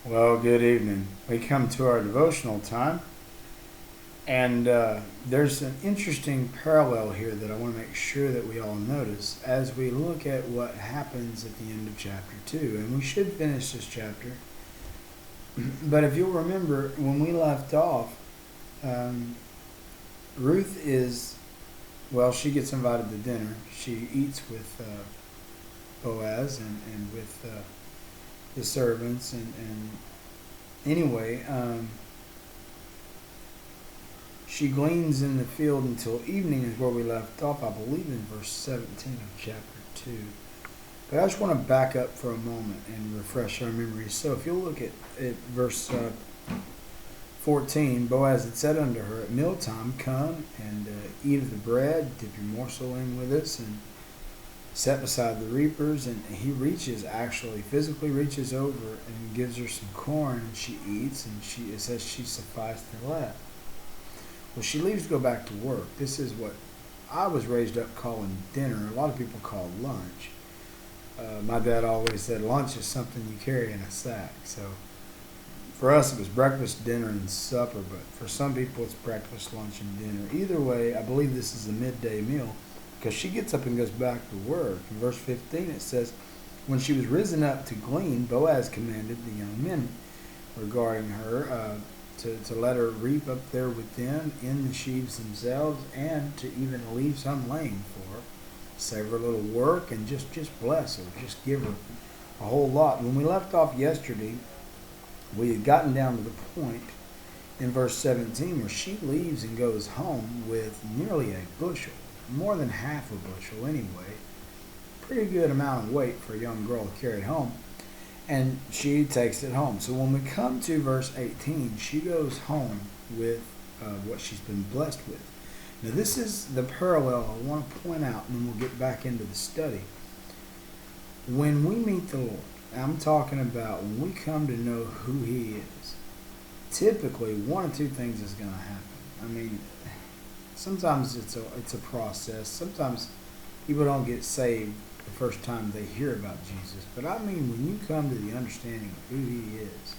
Well, good evening. We come to our devotional time, and there's an interesting parallel here that I want to make sure that we all notice as we look at what happens at the end of chapter 2. And we should finish this chapter, but if you'll remember, when we left off, um, Ruth she gets invited to dinner. She eats with Boaz and with the servants, and anyway, she gleans in the field until evening is where we left off, I believe in verse 17 of chapter 2. But I just want to back up for a moment and refresh our memories. So if you'll look at verse 14, Boaz had said unto her, at mealtime, come and eat of the bread, dip your morsel in with us, and set beside the reapers. And he actually physically reaches over and gives her some corn, and she eats, and it says she sufficed and left. Well, she leaves to go back to work. This is what I was raised up calling dinner. A lot of people call lunch. My dad always said lunch is something you carry in a sack. So for us, it was breakfast, dinner, and supper. But for some people, it's breakfast, lunch, and dinner. Either way, I believe this is a midday meal, because she gets up and goes back to work. In verse 15, it says, when she was risen up to glean, Boaz commanded the young men regarding her to let her reap up there with them in the sheaves themselves, and to even leave some laying for her. Save her a little work and just bless her. Just give her a whole lot. When we left off yesterday, we had gotten down to the point in verse 17 where she leaves and goes home with nearly a bushel, more than half a bushel anyway. Pretty good amount of weight for a young girl to carry home. And she takes it home. So when we come to verse 18, she goes home with what she's been blessed with. Now this is the parallel I want to point out, and then we'll get back into the study. When we meet the Lord, I'm talking about when we come to know who He is, typically one of two things is going to happen. I mean, sometimes it's a process. Sometimes people don't get saved the first time they hear about Jesus. But I mean, when you come to the understanding of who He is,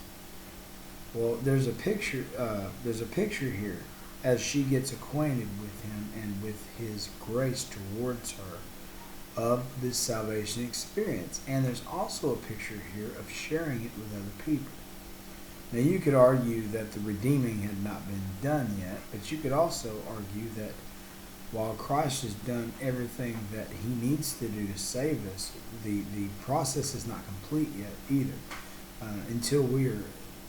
well, there's a picture here as she gets acquainted with Him and with His grace towards her of this salvation experience. And there's also a picture here of sharing it with other people. Now, you could argue that the redeeming had not been done yet, but you could also argue that while Christ has done everything that He needs to do to save us, the process is not complete yet either. Until we are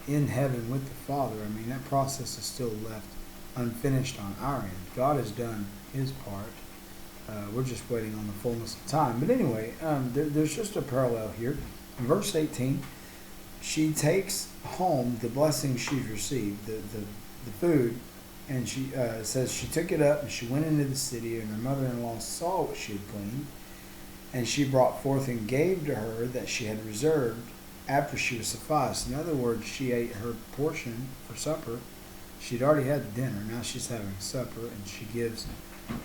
in heaven with the Father, I mean, that process is still left unfinished on our end. God has done His part. We're just waiting on the fullness of time. But anyway, there's just a parallel here. In verse 18, she takes home the blessing she's received, the food, and she says she took it up and she went into the city, and her mother-in-law saw what she had gleaned, and she brought forth and gave to her that she had reserved after she was sufficed. In other words, she ate her portion for supper. She'd already had dinner. Now she's having supper, and she gives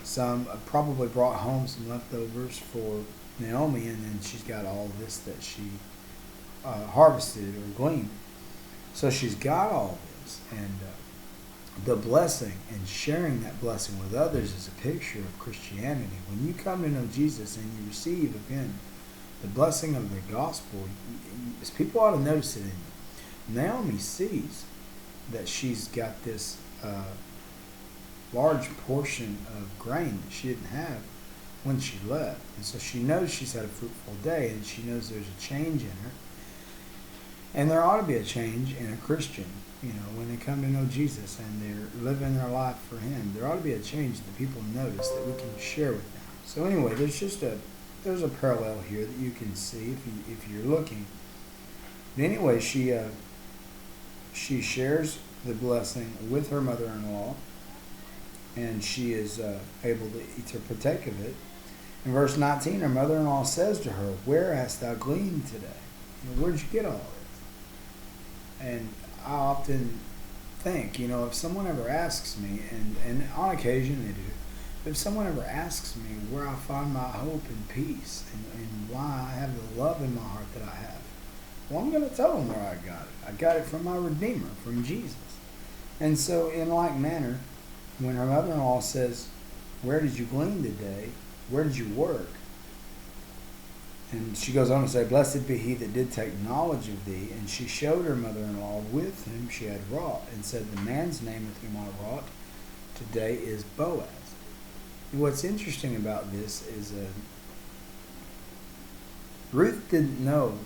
some, probably brought home some leftovers for Naomi, and then she's got all this that she harvested or gleaned. So she's got all this, and the blessing and sharing that blessing with others is a picture of Christianity. When you come to know Jesus and you receive of Him the blessing of the gospel, people ought to notice it in you. Naomi sees that she's got this large portion of grain that she didn't have when she left. And so she knows she's had a fruitful day, and she knows there's a change in her. And there ought to be a change in a Christian, when they come to know Jesus and they're living their life for Him. There ought to be a change that people notice that we can share with them. So anyway, there's a parallel here that you can see if you're looking. But anyway, she shares the blessing with her mother-in-law, and she is able to partake of it. In verse 19, her mother-in-law says to her, where hast thou gleaned today? Where'd you get all this? And I often think, if someone ever asks me, and on occasion they do, but if someone ever asks me where I find my hope and peace, and why I have the love in my heart that I have, Well, I'm going to tell them where I got it. I got it from my Redeemer, from Jesus. And so, in like manner, when her mother-in-law says, where did you glean today? Where did you work? And she goes on to say, blessed be he that did take knowledge of thee. And she showed her mother-in-law with whom she had wrought, and said, the man's name with whom I wrought today is Boaz. And what's interesting about this is Ruth didn't know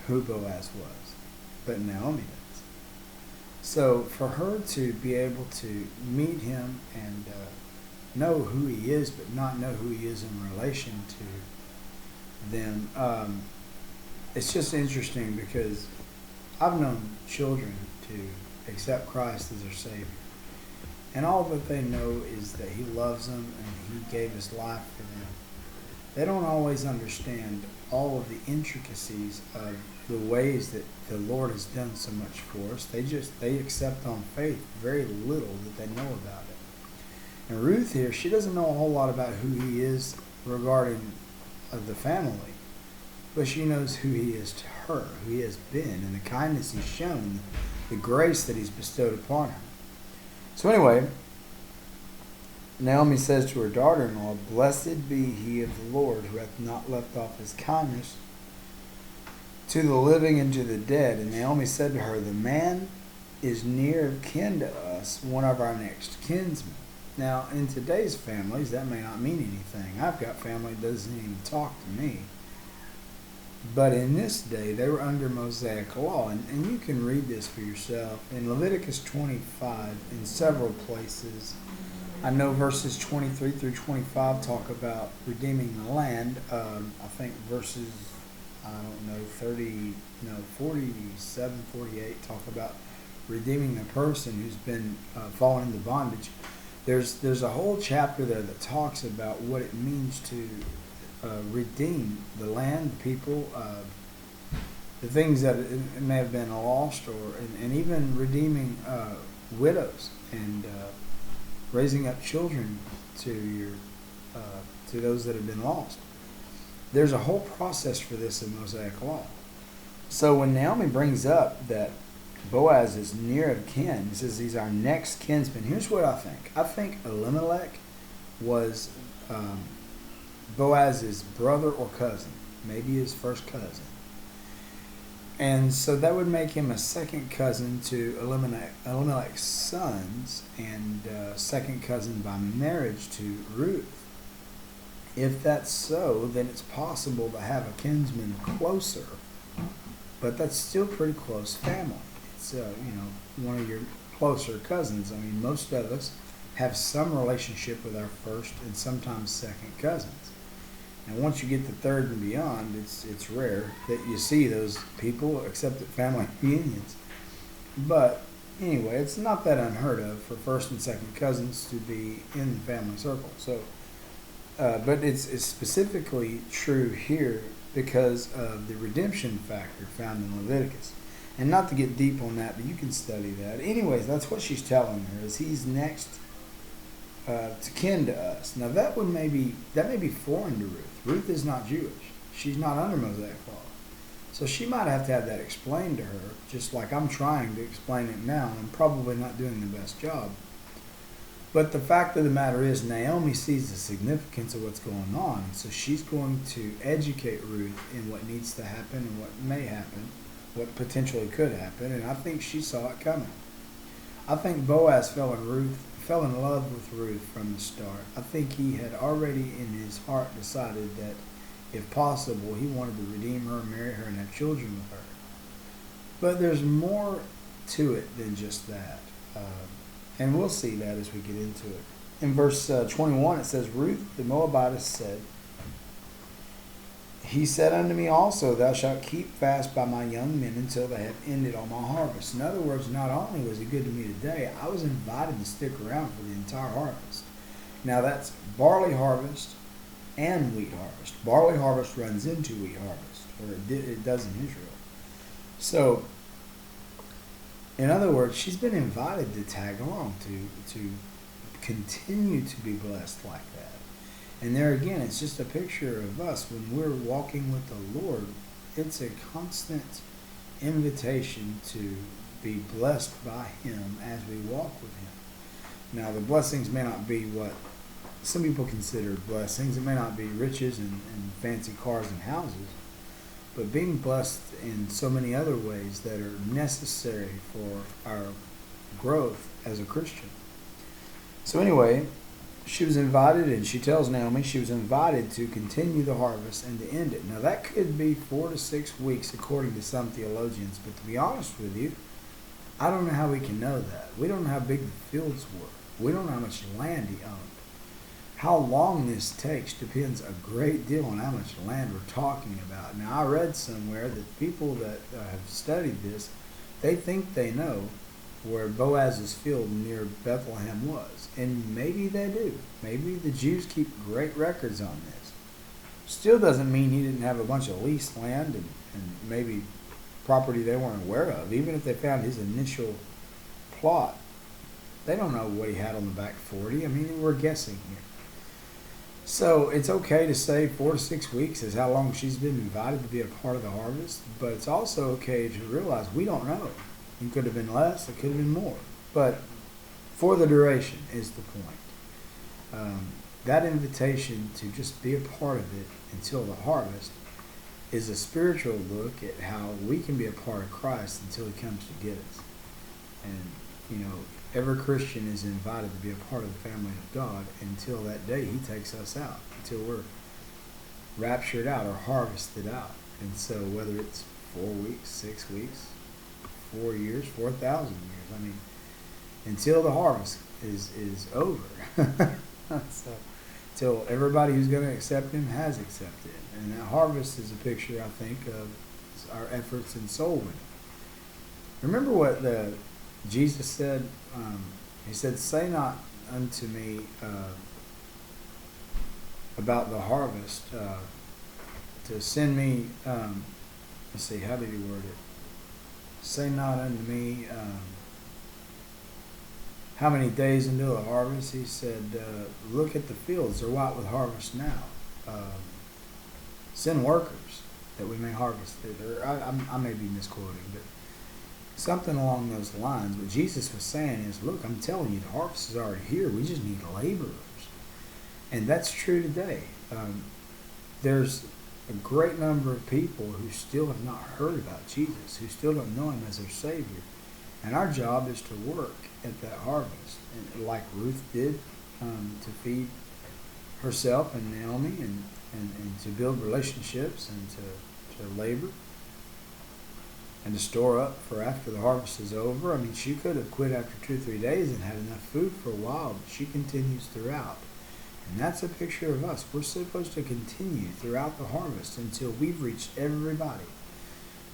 who Boaz was, but Naomi does. So for her to be able to meet him and know who he is, but not know who he is in relation to them, it's just interesting because I've known children to accept Christ as their Savior. And all that they know is that he loves them and he gave his life for them. They don't always understand all of the intricacies of the ways that the Lord has done so much for us. They accept on faith very little that they know about it. And Ruth here, she doesn't know a whole lot about who he is regarding the family, but she knows who he is to her, who he has been, and the kindness he's shown, the grace that he's bestowed upon her. So anyway, Naomi says to her daughter-in-law, blessed be he of the Lord, who hath not left off his kindness to the living and to the dead. And Naomi said to her, the man is near of kin to us, one of our next kinsmen. Now, in today's families, that may not mean anything. I've got family that doesn't even talk to me. But in this day, they were under Mosaic law. And you can read this for yourself. In Leviticus 25, in several places, I know verses 23 through 25 talk about redeeming the land. I think verses, 47, 48 talk about redeeming the person who's been fallen into bondage. There's a whole chapter there that talks about what it means to redeem the land, the people, the things that it may have been lost, and even redeeming widows and raising up children to those that have been lost. There's a whole process for this in Mosaic law. So when Naomi brings up that Boaz is near of kin, he says he's our next kinsman. Here's what I think. I think Elimelech was Boaz's brother or cousin, maybe his first cousin. And so that would make him a second cousin to Elimelech's sons and second cousin by marriage to Ruth. If that's so, then it's possible to have a kinsman closer, but that's still pretty close family. It's one of your closer cousins. I mean, most of us have some relationship with our first and sometimes second cousins. And once you get to third and beyond, it's rare that you see those people except at family reunions. But anyway, it's not that unheard of for first and second cousins to be in the family circle. So, but it's specifically true here because of the redemption factor found in Leviticus. And not to get deep on that, but you can study that. Anyways, that's what she's telling her, is he's next to kin to us. Now that may be foreign to Ruth. Ruth is not Jewish. She's not under Mosaic law. So she might have to have that explained to her, just like I'm trying to explain it now, and I'm probably not doing the best job. But the fact of the matter is, Naomi sees the significance of what's going on, so she's going to educate Ruth in what needs to happen and what may happen, what potentially could happen, and I think she saw it coming. I think Boaz fell in love with Ruth from the start. I think he had already in his heart decided that if possible he wanted to redeem her, marry her, and have children with her. But there's more to it than just that. And we'll see that as we get into it. In verse 21 it says, Ruth the Moabitess said, he said unto me also, thou shalt keep fast by my young men until they have ended all my harvest. In other words, not only was he good to me today, I was invited to stick around for the entire harvest. Now that's barley harvest and wheat harvest. Barley harvest runs into wheat harvest, or it does in Israel. So, in other words, she's been invited to tag along, to continue to be blessed like that. And there again, it's just a picture of us when we're walking with the Lord. It's a constant invitation to be blessed by him as we walk with him. Now, the blessings may not be what some people consider blessings. It may not be riches and fancy cars and houses, but being blessed in so many other ways that are necessary for our growth as a Christian. So anyway, she was invited, and she tells Naomi she was invited to continue the harvest and to end it. Now that could be 4 to 6 weeks according to some theologians, but to be honest with you, I don't know how we can know that. We don't know how big the fields were. We don't know how much land he owned. How long this takes depends a great deal on how much land we're talking about. Now, I read somewhere that people that have studied this, they think they know where Boaz's field near Bethlehem was. And maybe they do. Maybe the Jews keep great records on this. Still doesn't mean he didn't have a bunch of leased land and maybe property they weren't aware of. Even if they found his initial plot, they don't know what he had on the back 40. I mean, we're guessing here. So it's okay to say 4 to 6 weeks is how long she's been invited to be a part of the harvest, but it's also okay to realize we don't know. It could have been less, it could have been more. But for the duration is the point. That invitation to just be a part of it until the harvest is a spiritual look at how we can be a part of Christ until he comes to get us. And, every Christian is invited to be a part of the family of God until that day he takes us out, until we're raptured out or harvested out. And so whether it's 4 weeks, 6 weeks, 4 years, 4,000 years, I mean, until the harvest is over. So, till everybody who's going to accept him has accepted him. And that harvest is a picture, I think, of our efforts in soul winning. Remember what Jesus said? He said, "Say not unto me about the harvest to send me." Let's see, how did he word it? Say not unto me how many days until the harvest. He said, "Look at the fields; they're white with harvest now. Send workers that we may harvest it." Or I may be misquoting, but something along those lines. What Jesus was saying is, look, I'm telling you, the harvest is already here. We just need laborers. And that's true today. There's a great number of people who still have not heard about Jesus, who still don't know him as their Savior. And our job is to work at that harvest, and like Ruth did, to feed herself and Naomi, and to build relationships, and to labor, and to store up for after the harvest is over. I mean, she could have quit after 2 or 3 days and had enough food for a while, but she continues throughout. And that's a picture of us. We're supposed to continue throughout the harvest until we've reached everybody.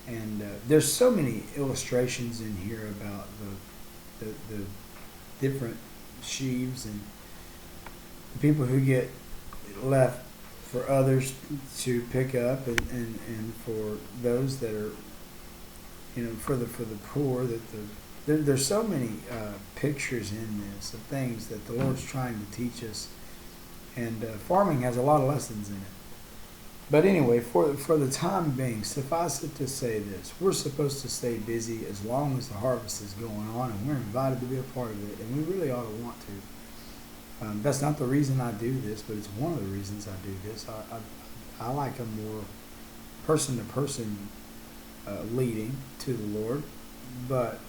And there's so many illustrations in here about the different sheaves and the people who get left for others to pick up, and for those that are, for the poor, there's so many pictures in this of things that the Lord's trying to teach us, and farming has a lot of lessons in it. But anyway, for the time being, suffice it to say this: we're supposed to stay busy as long as the harvest is going on, and we're invited to be a part of it, and we really ought to want to. That's not the reason I do this, but it's one of the reasons I do this. I like a more person-to-person leading to the Lord. But,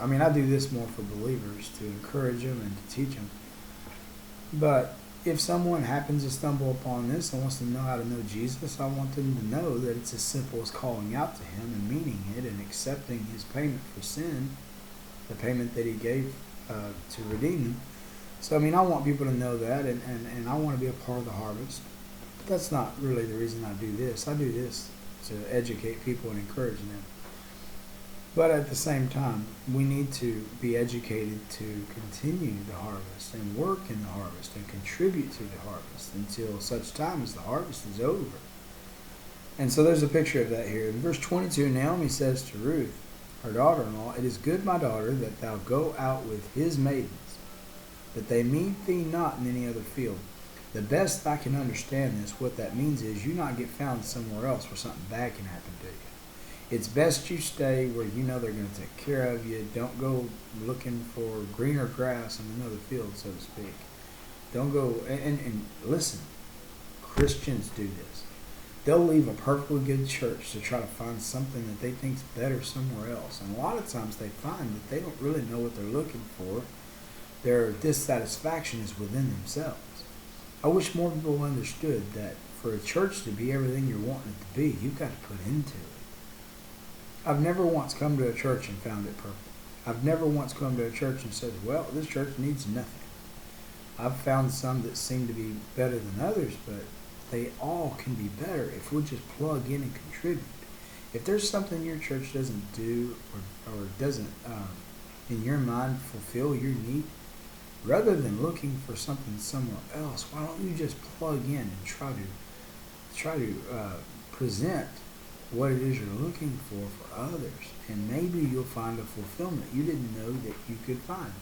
I do this more for believers, to encourage them and to teach them. But if someone happens to stumble upon this and wants to know how to know Jesus, I want them to know that it's as simple as calling out to him and meaning it and accepting his payment for sin, the payment that he gave to redeem them. So, I want people to know that, and I want to be a part of the harvest. But that's not really the reason I do this. I do this to educate people and encourage them. But at the same time, we need to be educated to continue the harvest and work in the harvest and contribute to the harvest until such time as the harvest is over. And so there's a picture of that here. In verse 22, Naomi says to Ruth, her daughter-in-law, "It is good, my daughter, that thou go out with his maidens, that they meet thee not in any other field." The best I can understand this, what that means is you not get found somewhere else where something bad can happen to you. It's best you stay where you know they're going to take care of you. Don't go looking for greener grass in another field, so to speak. Don't go, and listen, Christians do this. They'll leave a perfectly good church to try to find something that they think's better somewhere else. And a lot of times they find that they don't really know what they're looking for. Their dissatisfaction is within themselves. I wish more people understood that for a church to be everything you're wanting it to be, you've got to put into it. I've never once come to a church and found it perfect. I've never once come to a church and said, well, this church needs nothing. I've found some that seem to be better than others, but they all can be better if we'll just plug in and contribute. If there's something your church doesn't do or doesn't, in your mind, fulfill your need, rather than looking for something somewhere else, why don't you just plug in and try to present what it is you're looking for others, and maybe you'll find a fulfillment you didn't know that you could find.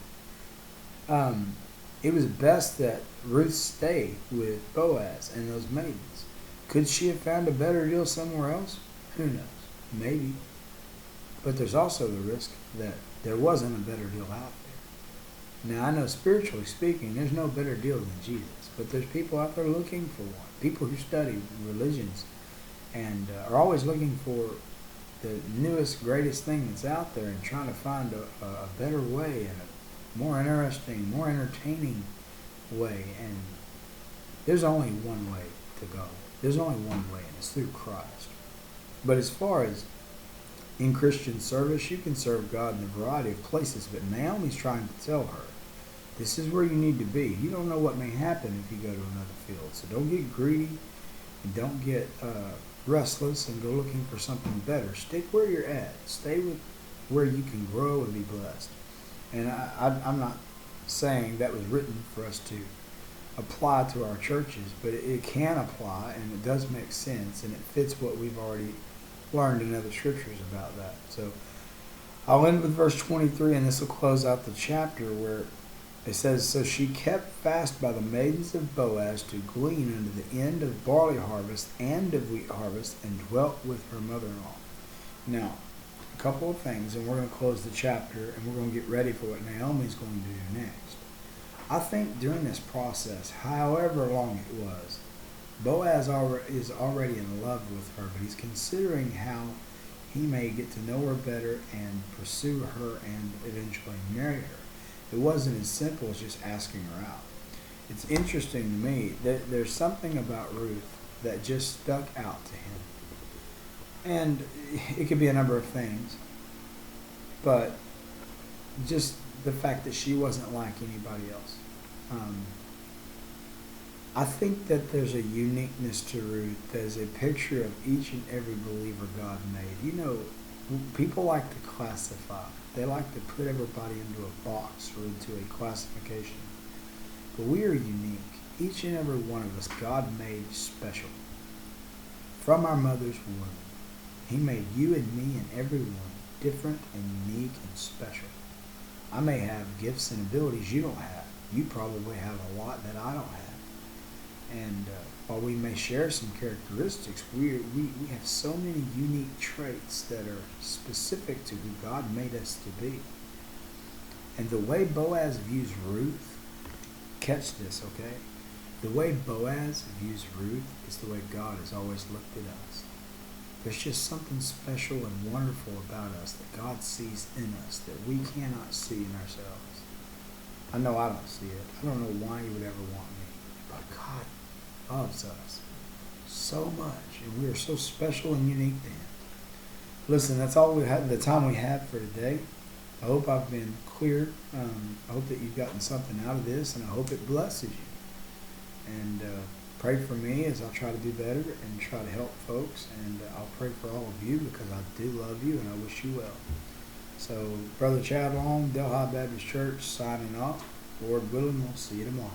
It was best that Ruth stay with Boaz and those maidens. Could she have found a better deal somewhere else? Who knows? Maybe. But there's also the risk that there wasn't a better deal out there. Now, I know spiritually speaking, there's no better deal than Jesus, but there's people out there looking for one. People who study religions and are always looking for the newest, greatest thing that's out there and trying to find a better way and a more interesting, more entertaining way. And there's only one way to go. There's only one way, and it's through Christ. But as far as in Christian service, you can serve God in a variety of places, but Naomi's trying to tell her, this is where you need to be. You don't know what may happen if you go to another field. So don't get greedy and don't get restless and go looking for something better. Stick where you're at. Stay with where you can grow and be blessed. And I'm not saying that was written for us to apply to our churches, but it can apply, and it does make sense, and it fits what we've already learned in other scriptures about that. So I'll end with verse 23, and this will close out the chapter, where it says, so she kept fast by the maidens of Boaz to glean unto the end of barley harvest and of wheat harvest, and dwelt with her mother-in-law. Now, a couple of things, and we're going to close the chapter, and we're going to get ready for what Naomi's going to do next. I think during this process, however long it was, Boaz is already in love with her, but he's considering how he may get to know her better and pursue her and eventually marry her. It wasn't as simple as just asking her out. It's interesting to me that there's something about Ruth that just stuck out to him. And it could be a number of things, but just the fact that she wasn't like anybody else. I think that there's a uniqueness to Ruth that is a picture of each and every believer God made. You know, people like to classify. They like to put everybody into a box or into a classification. But we are unique. Each and every one of us, God made special. From our mother's womb, He made you and me and everyone different and unique and special. I may have gifts and abilities you don't have. You probably have a lot that I don't have. And while we may share some characteristics, we have so many unique traits that are specific to who God made us to be. And the way Boaz views Ruth, catch this, okay? The way Boaz views Ruth is the way God has always looked at us. There's just something special and wonderful about us that God sees in us that we cannot see in ourselves. I know I don't see it. I don't know why He would ever want me. But God loves us so much, and we are so special and unique to Him. Listen, that's all we have, the time we have for today. I hope I've been clear. I hope that you've gotten something out of this, and I hope it blesses you. And pray for me as I try to do better and try to help folks. And I'll pray for all of you because I do love you and I wish you well. So, Brother Chad Long, Delhi Baptist Church, signing off. Lord willing, we'll see you tomorrow.